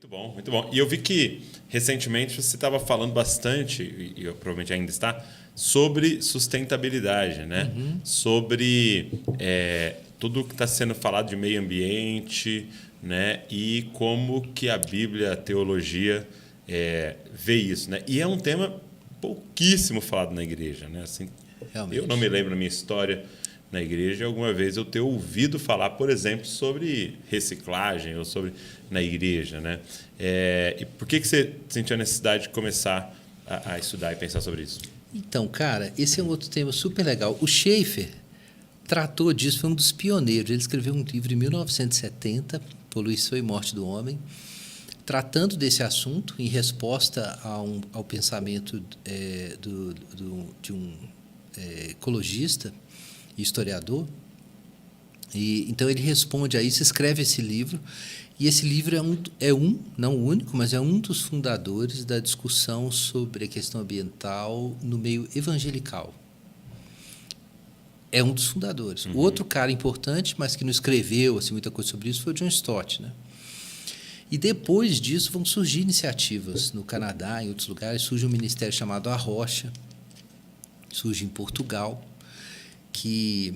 Muito bom, muito bom. E eu vi que, recentemente, você estava falando bastante, e provavelmente ainda está, sobre sustentabilidade, né? Sobre tudo que está sendo falado de meio ambiente, né? E como que a Bíblia, a teologia, vê isso, né? E é um tema pouquíssimo falado na igreja, né? Assim, eu não Realmente. me lembro na minha história na igreja alguma vez eu ter ouvido falar, por exemplo, sobre reciclagem ou sobre na igreja, né? E por que você sentiu a necessidade de começar a estudar e pensar sobre isso? Então, cara, esse é um outro tema super legal. O Schaeffer tratou disso, foi um dos pioneiros. Ele escreveu um livro em 1970, Poluição e Morte do Homem, tratando desse assunto em resposta ao pensamento de um ecologista e historiador. Então ele responde a isso, escreve esse livro, e esse livro não o único, mas é um dos fundadores da discussão sobre a questão ambiental no meio evangelical. É um dos fundadores. O outro cara importante, mas que não escreveu assim, muita coisa sobre isso, foi o John Stott, né? E depois disso vão surgir iniciativas no Canadá, em outros lugares. Surge um ministério chamado A Rocha, surge em Portugal, que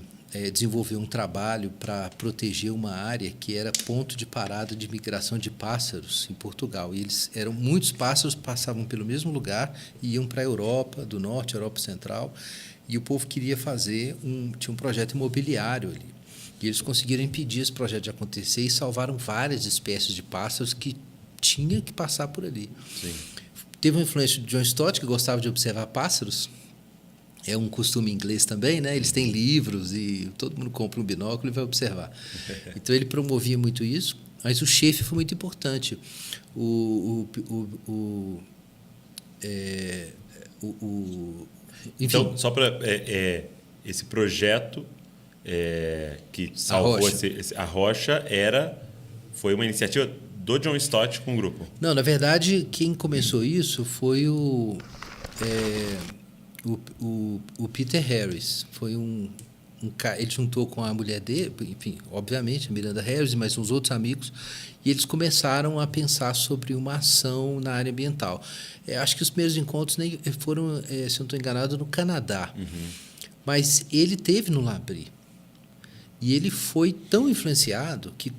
desenvolveu um trabalho para proteger uma área que era ponto de parada de migração de pássaros em Portugal. E muitos pássaros passavam pelo mesmo lugar e iam para a Europa do Norte, Europa Central, e o povo queria tinha um projeto imobiliário ali. E eles conseguiram impedir esse projeto de acontecer e salvaram várias espécies de pássaros que tinha que passar por ali. Sim. Teve uma influência de John Stott, que gostava de observar pássaros. É um costume inglês também, né? Eles têm livros e todo mundo compra um binóculo e vai observar. Então, ele promovia muito isso, mas o Schaeffer foi muito importante. Enfim, Então, só para esse projeto que salvou a Rocha foi uma iniciativa do John Stott com o grupo. Não, na verdade, quem começou isso foi o Peter Harris. Foi ele juntou com a mulher dele, enfim, obviamente, a Miranda Harris, mas uns outros amigos, e eles começaram a pensar sobre uma ação na área ambiental. Acho que os primeiros encontros nem foram, se eu não estou enganado, no Canadá. Mas ele teve no Labri. E ele foi tão influenciado que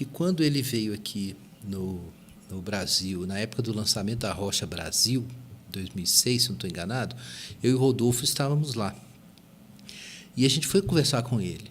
quando ele veio aqui no Brasil, na época do lançamento da Rocha Brasil, 2006, se não estou enganado, eu e o Rodolfo estávamos lá. E a gente foi conversar com ele.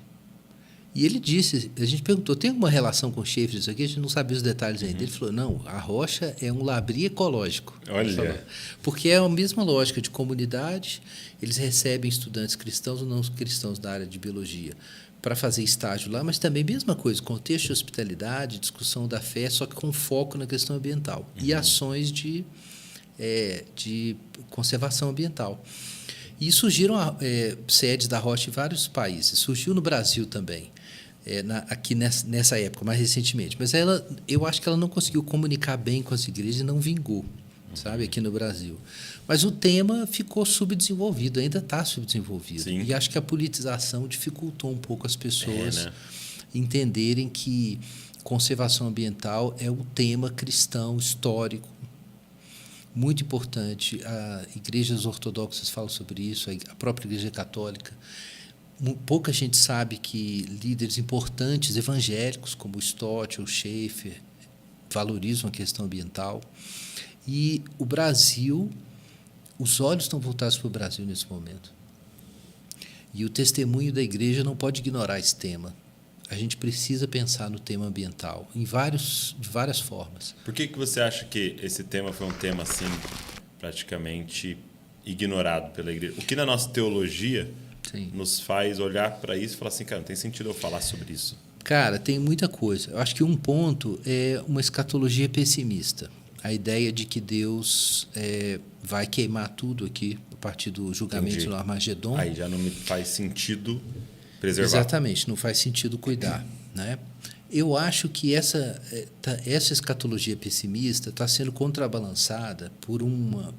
E ele disse, a gente perguntou, tem alguma relação com o Schaeffer isso aqui? A gente não sabia os detalhes ainda. Ele falou, não, a Rocha é um labri ecológico. Olha. Porque é a mesma lógica de comunidade, eles recebem estudantes cristãos ou não cristãos da área de biologia para fazer estágio lá, mas também mesma coisa, contexto de hospitalidade, discussão da fé, só que com foco na questão ambiental. E ações de conservação ambiental. E surgiram sedes da Rocha em vários países. Surgiu no Brasil também, aqui nessa época, mais recentemente. Mas eu acho que ela não conseguiu comunicar bem com as igrejas e não vingou, sabe, aqui no Brasil. Mas o tema ficou subdesenvolvido, ainda está subdesenvolvido. Sim. E acho que a politização dificultou um pouco as pessoas entenderem que conservação ambiental é um tema cristão, histórico, muito importante. Igrejas ortodoxas falam sobre isso, a própria Igreja Católica. Pouca gente sabe que líderes importantes evangélicos, como o Stott ou o Schaeffer, valorizam a questão ambiental. E o Brasil, os olhos estão voltados para o Brasil nesse momento. E o testemunho da igreja não pode ignorar esse tema. A gente precisa pensar no tema ambiental de várias formas. Por que você acha que esse tema foi um tema assim praticamente ignorado pela igreja? O que na nossa teologia nos faz olhar para isso e falar assim, cara, não tem sentido eu falar sobre isso? Cara, tem muita coisa. Eu acho que um ponto é uma escatologia pessimista. A ideia de que Deus vai queimar tudo aqui a partir do julgamento no Armagedon. Aí já não me faz sentido preservar. Exatamente, não faz sentido cuidar, né? Eu acho que essa escatologia pessimista está sendo contrabalançada por uma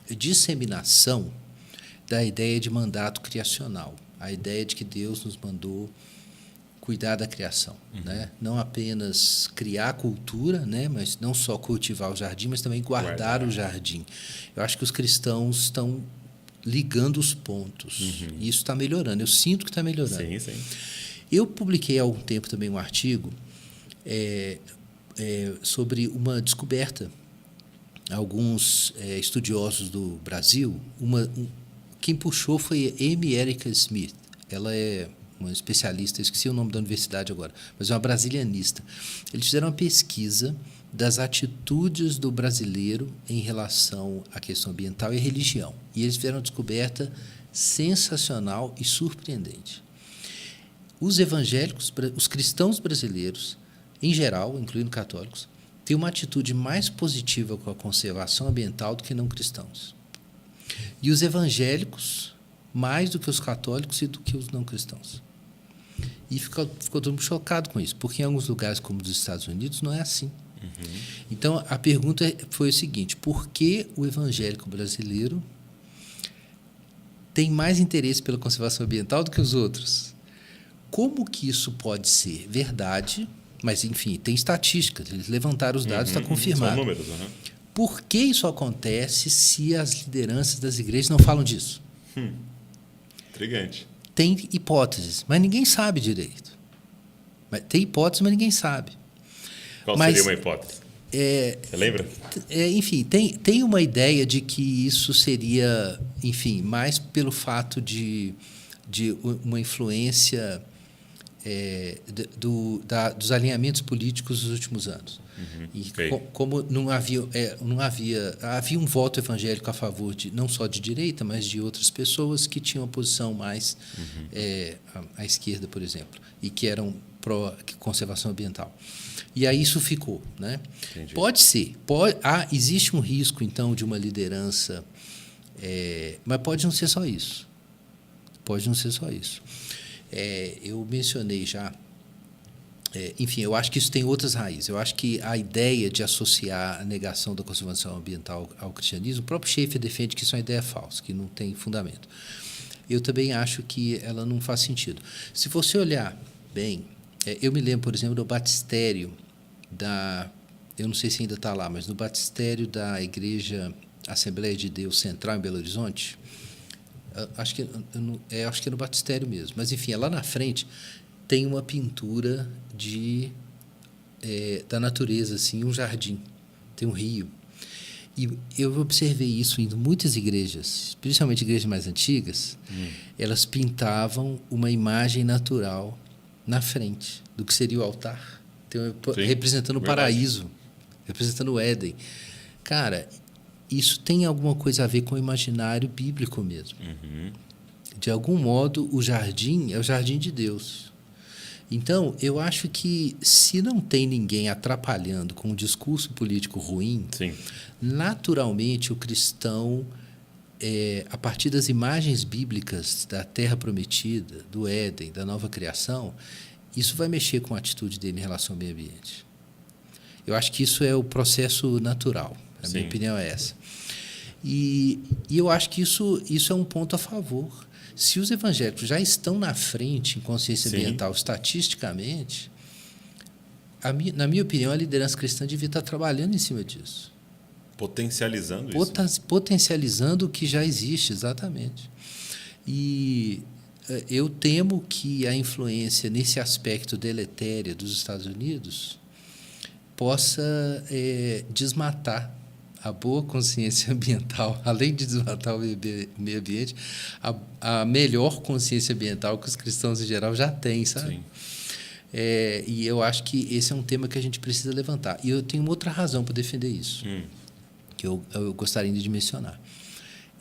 disseminação da ideia de mandato criacional, a ideia de que Deus nos mandou cuidar da criação, né? Não apenas criar cultura, né? Mas não só cultivar o jardim, mas também guardar o jardim. Eu acho que os cristãos estão ligando os pontos. E isso está melhorando. Eu sinto que está melhorando. Sim, sim. Eu publiquei há algum tempo também um artigo sobre uma descoberta. Alguns estudiosos do Brasil, quem puxou foi a Amy Erica Smith. Ela é uma especialista, esqueci o nome da universidade agora, mas é uma brasilianista. Eles fizeram uma pesquisa das atitudes do brasileiro em relação à questão ambiental e religião. E eles fizeram uma descoberta sensacional e surpreendente. Os evangélicos, os cristãos brasileiros, em geral, incluindo católicos, têm uma atitude mais positiva com a conservação ambiental do que não cristãos. E os evangélicos, mais do que os católicos e do que os não cristãos. E ficou todo mundo chocado com isso, porque em alguns lugares, como os Estados Unidos, não é assim. Então, a pergunta foi o seguinte: por que o evangélico brasileiro tem mais interesse pela conservação ambiental do que os outros? Como que isso pode ser verdade? Mas, enfim, tem estatísticas, eles levantaram os dados, está confirmado. São números. Por que isso acontece se as lideranças das igrejas não falam disso? Intrigante. Tem hipóteses, mas ninguém sabe direito. Tem hipóteses, mas ninguém sabe. Qual seria uma hipótese? Você lembra? Enfim, tem uma ideia de que isso seria, enfim, mais pelo fato de uma influência dos alinhamentos políticos dos últimos anos. E como não havia um voto evangélico a favor não só de direita, mas de outras pessoas que tinham uma posição mais à esquerda, por exemplo, e que eram pró-conservação ambiental. E aí isso ficou, né? Entendi. Pode ser. Existe um risco, então, de uma liderança, mas pode não ser só isso. Pode não ser só isso. Eu mencionei já. Enfim, eu acho que isso tem outras raízes. Eu acho que a ideia de associar a negação da conservação ambiental ao cristianismo, o próprio Schaeffer defende que isso é uma ideia falsa, que não tem fundamento. Eu também acho que ela não faz sentido. Se você olhar bem, eu me lembro, por exemplo, do batistério eu não sei se ainda está lá, mas no batistério da Igreja Assembleia de Deus Central em Belo Horizonte, acho que é no batistério mesmo, mas enfim, lá na frente tem uma pintura da natureza, assim, um jardim, tem um rio. E eu observei isso em muitas igrejas, principalmente igrejas mais antigas, elas pintavam uma imagem natural na frente do que seria o altar, representando o paraíso, representando o Éden. Cara, isso tem alguma coisa a ver com o imaginário bíblico mesmo. De algum modo, o jardim é o jardim de Deus. Então, eu acho que se não tem ninguém atrapalhando com um discurso político ruim, naturalmente o cristão, a partir das imagens bíblicas da terra prometida, do Éden, da nova criação, isso vai mexer com a atitude dele em relação ao meio ambiente. Eu acho que isso é o processo natural. A minha opinião é essa. E eu acho que isso é um ponto a favor. Se os evangélicos já estão na frente em consciência ambiental estatisticamente, na minha opinião, a liderança cristã devia estar trabalhando em cima disso. Potencializando isso. Potencializando o que já existe, exatamente. E eu temo que a influência nesse aspecto deletério dos Estados Unidos possa desmatar a boa consciência ambiental, além de desmatar o meio ambiente, a melhor consciência ambiental que os cristãos em geral já têm, sabe? E eu acho que esse é um tema que a gente precisa levantar. E eu tenho uma outra razão para defender isso, que eu gostaria de mencionar.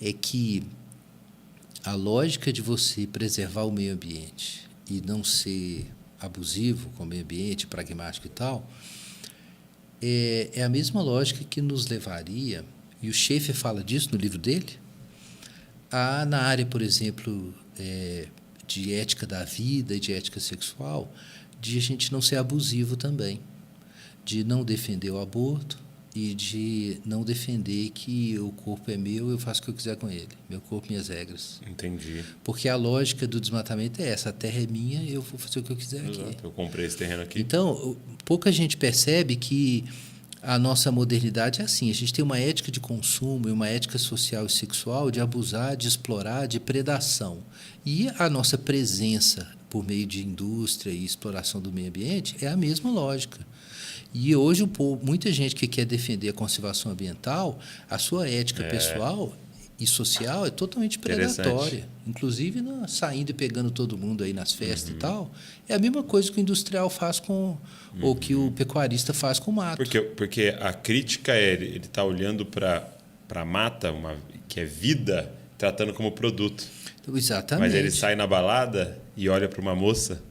É que a lógica de você preservar o meio ambiente e não ser abusivo com o meio ambiente, pragmático e tal, é a mesma lógica que nos levaria, e o Schaeffer fala disso no livro dele, na área, por exemplo, de ética da vida e de ética sexual, de a gente não ser abusivo também, de não defender o aborto, e de não defender que o corpo é meu, eu faço o que eu quiser com ele. Meu corpo, minhas regras. Entendi. Porque a lógica do desmatamento é essa: a terra é minha, eu vou fazer o que eu quiser aqui. Exato. Eu comprei esse terreno aqui. Então, pouca gente percebe que a nossa modernidade é assim: a gente tem uma ética de consumo e uma ética social e sexual de abusar, de explorar, de predação. E a nossa presença por meio de indústria e exploração do meio ambiente é a mesma lógica. E hoje, muita gente que quer defender a conservação ambiental, a sua ética pessoal e social é totalmente predatória. Inclusive, saindo e pegando todo mundo aí nas festas e tal. É a mesma coisa que o industrial faz com... ou que o pecuarista faz com o mato. Porque a crítica é ele está olhando para a mata, que é vida, tratando como produto. Exatamente. Mas ele sai na balada e olha para uma moça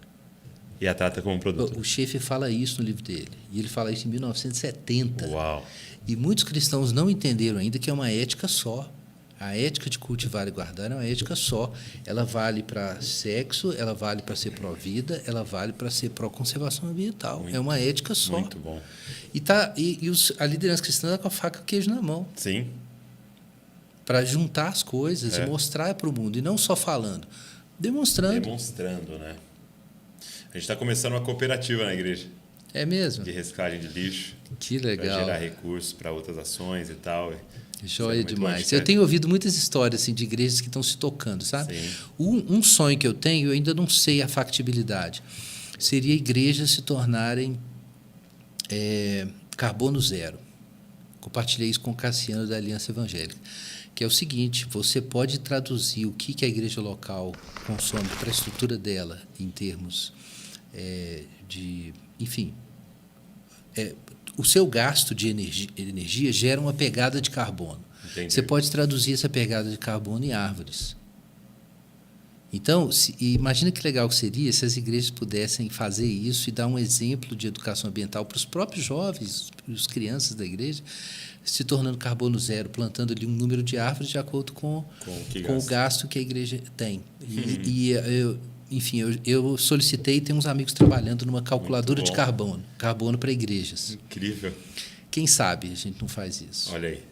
e a trata como um produto. O Schaeffer fala isso no livro dele. E ele fala isso em 1970. Uau! E muitos cristãos não entenderam ainda que é uma ética só. A ética de cultivar e guardar é uma ética só. Ela vale para sexo, ela vale para ser pró-vida, ela vale para ser pró-conservação ambiental. É uma ética só. Muito bom. A liderança cristã está com a faca e o queijo na mão. Sim. Para juntar as coisas e mostrar para o mundo. E não só falando, demonstrando. Demonstrando, né? A gente está começando uma cooperativa na igreja. É mesmo? De reciclagem de lixo. Que legal. Para gerar recursos para outras ações e tal. Joia demais. Eu tenho ouvido muitas histórias assim, de igrejas que estão se tocando, sabe? Sim. Um sonho que eu tenho, eu ainda não sei a factibilidade, seria igrejas se tornarem carbono zero. Compartilhei isso com o Cassiano da Aliança Evangélica, que é o seguinte: você pode traduzir o que a igreja local consome para a estrutura dela em termos de... Enfim, o seu gasto de energia gera uma pegada de carbono. Entendi. Você pode traduzir essa pegada de carbono em árvores. Então, imagina que legal que seria se as igrejas pudessem fazer isso e dar um exemplo de educação ambiental para os próprios jovens, as crianças da igreja, se tornando carbono zero, plantando ali um número de árvores de acordo com o gasto que a igreja tem. Enfim, eu solicitei, tem uns amigos trabalhando numa calculadora de carbono para igrejas. Incrível. Quem sabe a gente não faz isso? Olha aí.